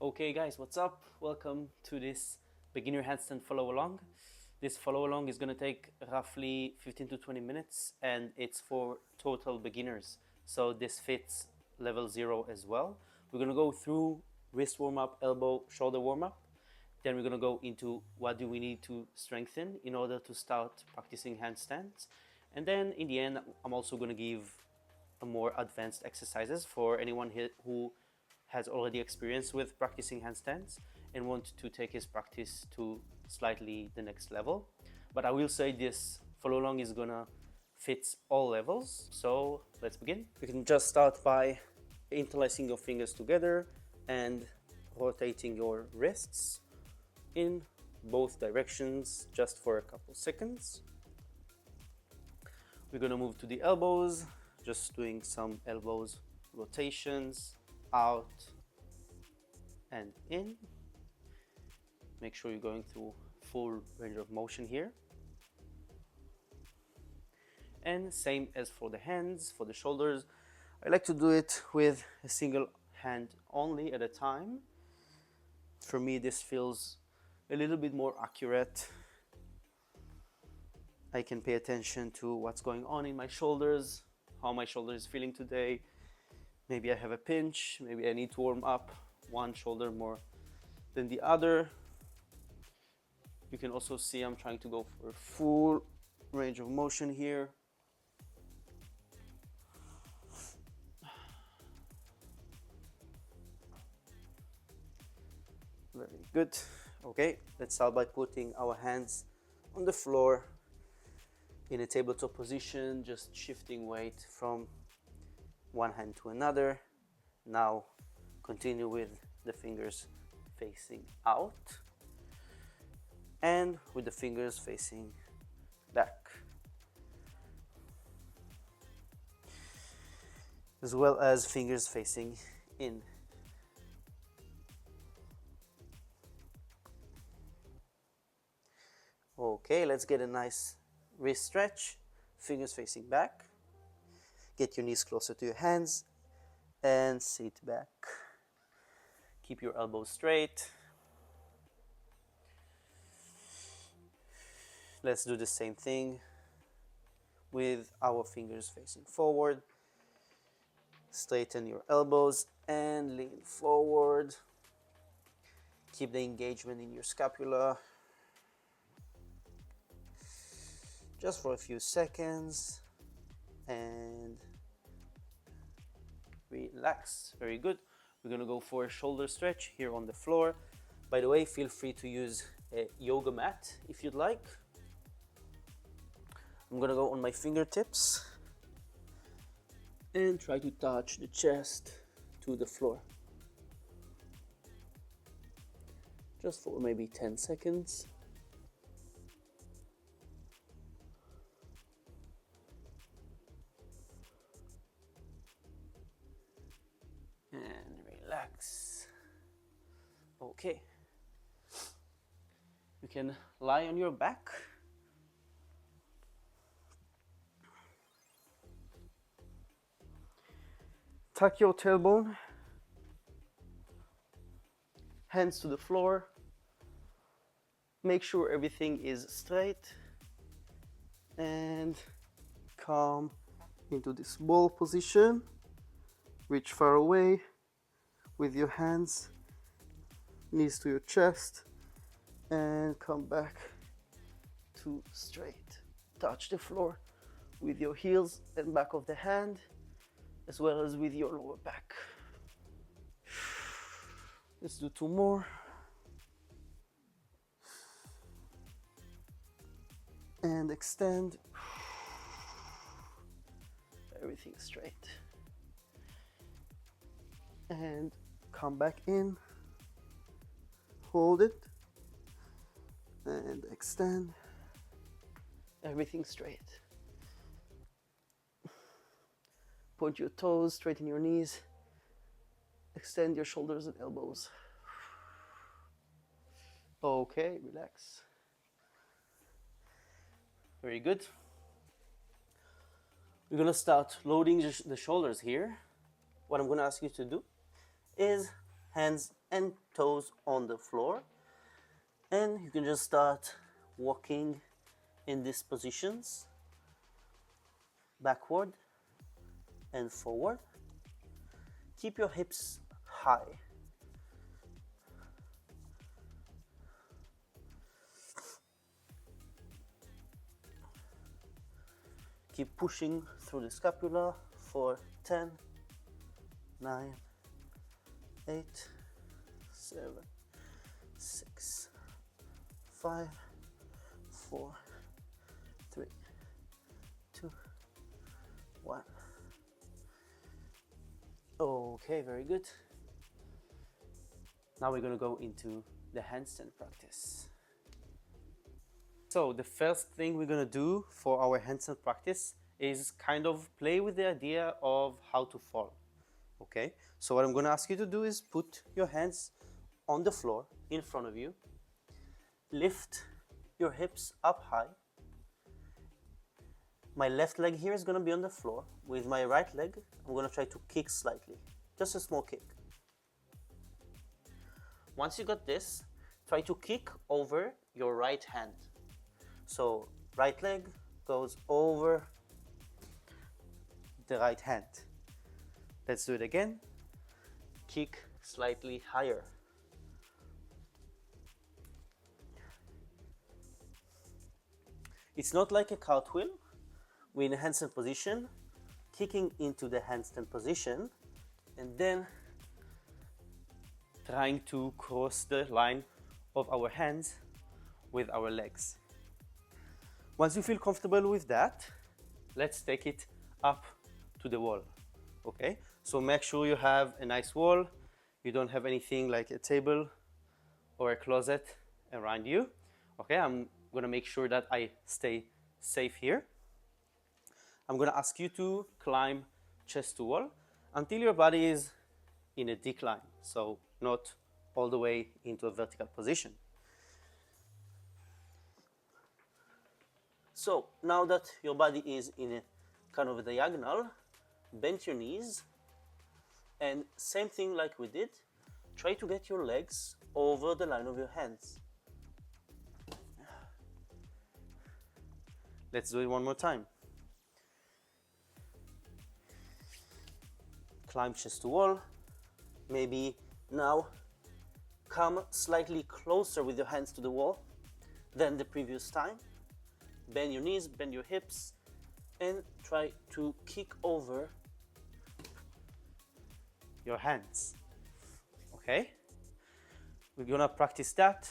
Okay guys, what's up? Welcome to this beginner handstand follow along. This follow along is going to take roughly 15 to 20 minutes and it's for total beginners. So this fits level 0 as well. We're going to go through wrist warm up, elbow, shoulder warm up. Then we're going to go into what do we need to strengthen in order to start practicing handstands. And then in the end, I'm also going to give a more advanced exercises for anyone who has already experience with practicing handstands and want to take his practice to slightly the next level. But I will say this follow along is gonna fit all levels. So let's begin. You can just start by interlacing your fingers together and rotating your wrists in both directions just for a couple seconds. We're gonna move to the elbows, just doing some elbows rotations out and in. Make sure you're going through full range of motion here. And same as for the hands, for the shoulders, I like to do it with a single hand only at a time. For me, this feels a little bit more accurate. I can pay attention to what's going on in my shoulders, how my shoulder is feeling today. Maybe I have a pinch, maybe I need to warm up one shoulder more than the other. You can also see I'm trying to go for a full range of motion here. Very good. Okay, let's start by putting our hands on the floor in a tabletop position, just shifting weight from one hand to another. Now continue with the fingers facing out and with the fingers facing back, as well as fingers facing in. Okay, let's get a nice wrist stretch, fingers facing back. Get your knees closer to your hands and sit back. Keep your elbows straight. Let's do the same thing with our fingers facing forward. Straighten your elbows and lean forward. Keep the engagement in your scapula. Just for a few seconds and relax. Very good. We're gonna go for a shoulder stretch here on the floor. By the way, feel free to use a yoga mat if you'd like. I'm gonna go on my fingertips and try to touch the chest to the floor. Just for maybe 10 seconds. And relax. Okay. You can lie on your back. Tuck your tailbone. Hands to the floor. Make sure everything is straight. And come into this ball position. Reach far away with your hands, knees to your chest, and come back to straight. Touch the floor with your heels and back of the hand, as well as with your lower back. Let's do 2 more. And extend. Everything straight. And come back in, hold it, and extend, everything straight. Point your toes, straighten your knees, extend your shoulders and elbows. Okay, relax. Very good. We're gonna start loading the shoulders here. What I'm gonna ask you to do is hands and toes on the floor. And you can just start walking in these positions, backward and forward. Keep your hips high. Keep pushing through the scapula for 10, 9, 8, 7, 6, 5, 4, 3, 2, 1. Okay, very good. Now we're going to go into the handstand practice. So the first thing we're going to do for our handstand practice is kind of play with the idea of how to fall. Okay, so what I'm going to ask you to do is put your hands on the floor in front of you. Lift your hips up high. My left leg here is going to be on the floor. With my right leg, I'm going to try to kick slightly. Just a small kick. Once you got this, try to kick over your right hand. So right leg goes over the right hand. Let's do it again. Kick slightly higher. It's not like a cartwheel. We're in a handstand position, kicking into the handstand position, and then trying to cross the line of our hands with our legs. Once you feel comfortable with that, let's take it up to the wall. Okay, so make sure you have a nice wall. You don't have anything like a table or a closet around you. Okay, I'm gonna make sure that I stay safe here. I'm gonna ask you to climb chest to wall until your body is in a decline, so not all the way into a vertical position. So now that your body is in a kind of a diagonal, bend your knees, and same thing like we did, try to get your legs over the line of your hands. Let's do it one more time. Climb chest to wall. Maybe now come slightly closer with your hands to the wall than the previous time. Bend your knees, bend your hips, and try to kick over your hands. Okay? We're gonna practice that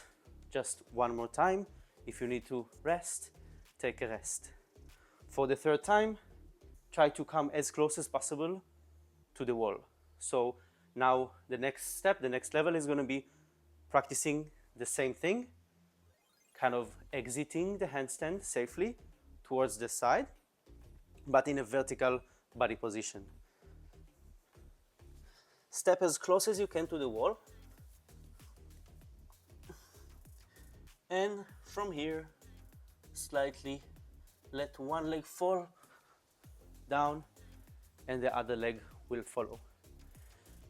just one more time. If you need to rest, take a rest. For the third time, try to come as close as possible to the wall. So now the next step, the next level is gonna be practicing the same thing, kind of exiting the handstand safely towards the side, but in a vertical body position. Step as close as you can to the wall. And from here, slightly let one leg fall down and the other leg will follow.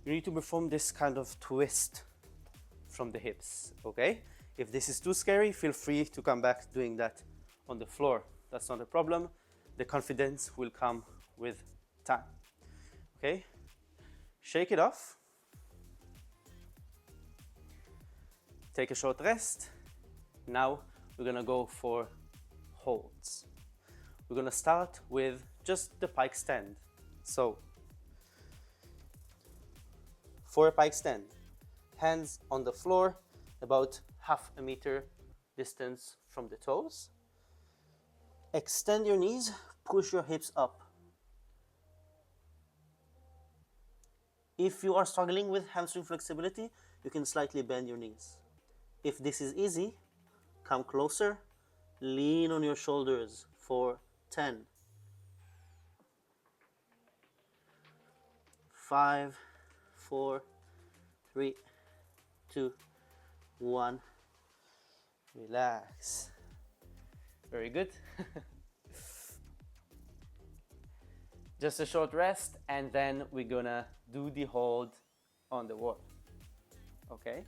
You need to perform this kind of twist from the hips, okay? If this is too scary, feel free to come back doing that on the floor. That's not a problem. The confidence will come with time, okay? Shake it off. Take a short rest. Now we're gonna go for holds. We're gonna start with just the pike stand. So, for a pike stand, hands on the floor, about half a meter distance from the toes. Extend your knees, push your hips up. If you are struggling with hamstring flexibility, you can slightly bend your knees. If this is easy, come closer, lean on your shoulders for 10, 5, 4, 3, 2, 1. Relax. Very good. Just a short rest, and then we're gonna do the hold on the wall. Okay.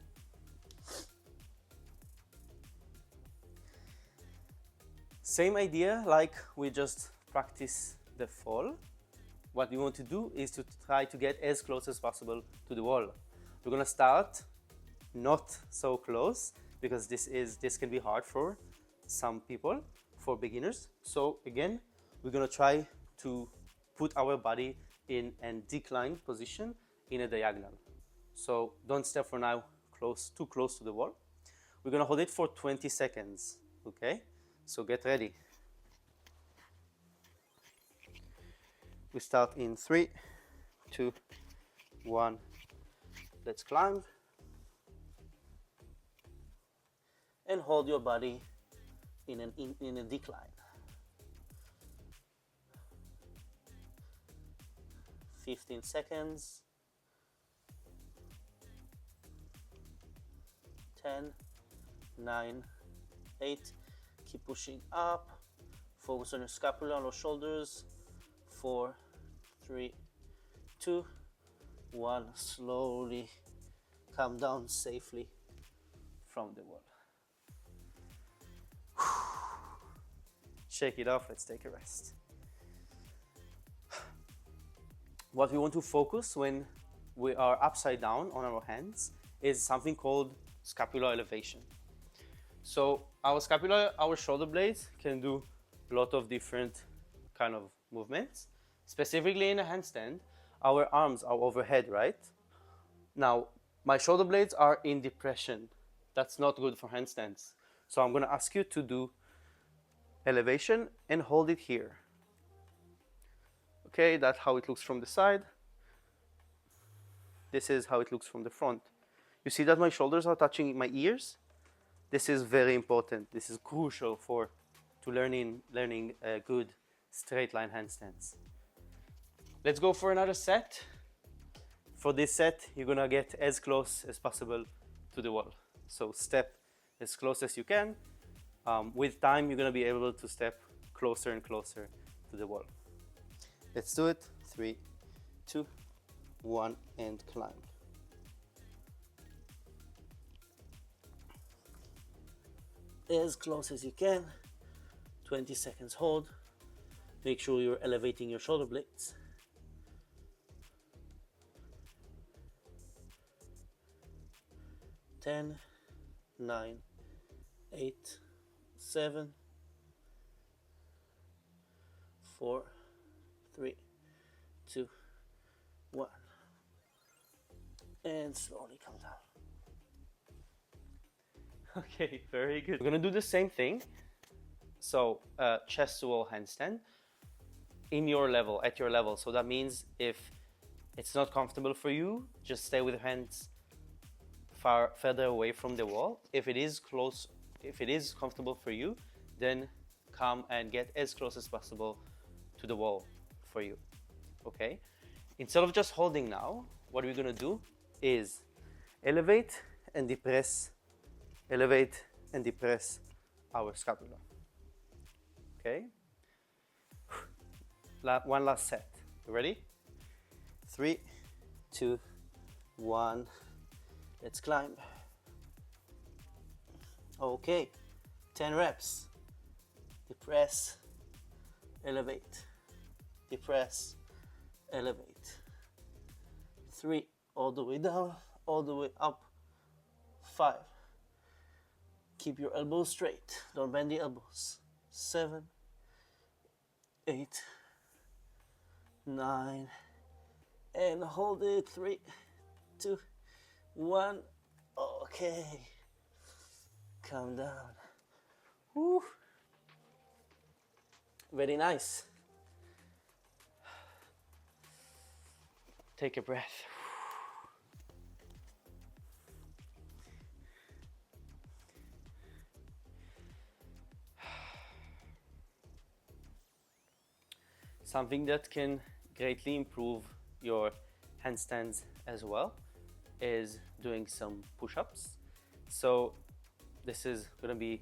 Same idea like we just practice the fall. What we want to do is to try to get as close as possible to the wall. We're gonna start not so close because this can be hard for some people, for beginners. So again, we're gonna try to put our body in a declined position in a diagonal. So don't step for now too close to the wall. We're gonna hold it for 20 seconds, okay? So get ready. We start in 3, 2, 1. Let's climb. And hold your body in a decline. 15 seconds. 10, 9, 8. Keep pushing up. Focus on your scapula, on your shoulders. 4, 3, 2, 1. Slowly come down safely from the wall. Shake it off. Let's take a rest. What we want to focus when we are upside down on our hands is something called scapular elevation. So our scapula, our shoulder blades can do a lot of different kind of movements. Specifically in a handstand, our arms are overhead, right? Now, my shoulder blades are in depression. That's not good for handstands. So I'm gonna ask you to do elevation and hold it here. Okay, that's how it looks from the side. This is how it looks from the front. You see that my shoulders are touching my ears? This is very important. This is crucial to learning good straight line handstands. Let's go for another set. For this set, you're gonna get as close as possible to the wall. So step as close as you can. With time, you're gonna be able to step closer and closer to the wall. Let's do it. 3, 2, 1, and climb. As close as you can. 20 seconds hold. Make sure you're elevating your shoulder blades. 10, 9, 8, 7, 4, 3, 2, 1. And slowly come down. Okay, very good. We're gonna do the same thing. So chest to wall handstand at your level. So that means if it's not comfortable for you, just stay with your hands further away from the wall. If it is comfortable for you, then come and get as close as possible to the wall for you. Okay? Instead of just holding now, what we're gonna do is elevate and depress our scapula. Okay? One last set. You ready? 3, 2, 1. Let's climb. Okay. 10 reps. Depress, elevate. Depress, elevate. 3, all the way down, all the way up. 5. Keep your elbows straight. Don't bend the elbows. 7, 8, 9, and hold it. 3, 2, 1. Okay. Calm down. Woo. Very nice. Take a breath. Something that can greatly improve your handstands as well is doing some push-ups. So this is gonna be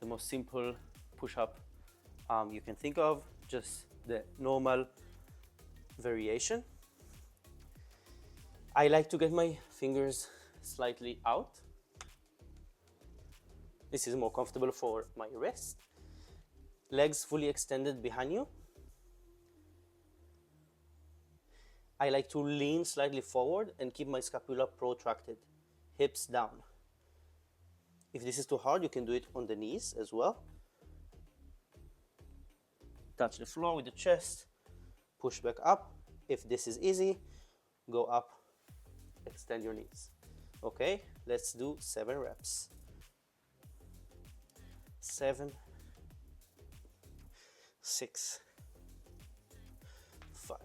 the most simple push-up you can think of, just the normal variation. I like to get my fingers slightly out. This is more comfortable for my wrist. Legs fully extended behind you. I like to lean slightly forward and keep my scapula protracted, hips down. If this is too hard, you can do it on the knees as well. Touch the floor with the chest, push back up. If this is easy, go up, extend your knees. Okay, let's do 7 reps. 7, 6, 5,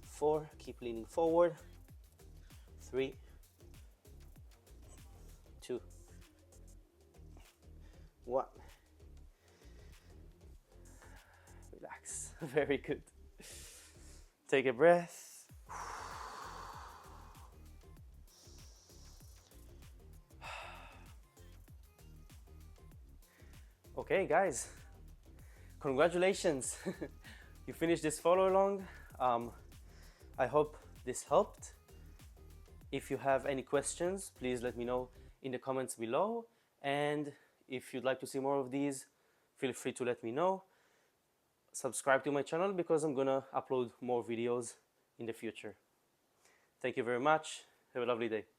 4, keep leaning forward, 3, 2, 1. Relax. Very good. Take a breath. Okay, guys, congratulations. You finished this follow along. I hope this helped. If you have any questions, please let me know in the comments below. And if you'd like to see more of these, feel free to let me know. Subscribe to my channel because I'm gonna upload more videos in the future. Thank you very much. Have a lovely day.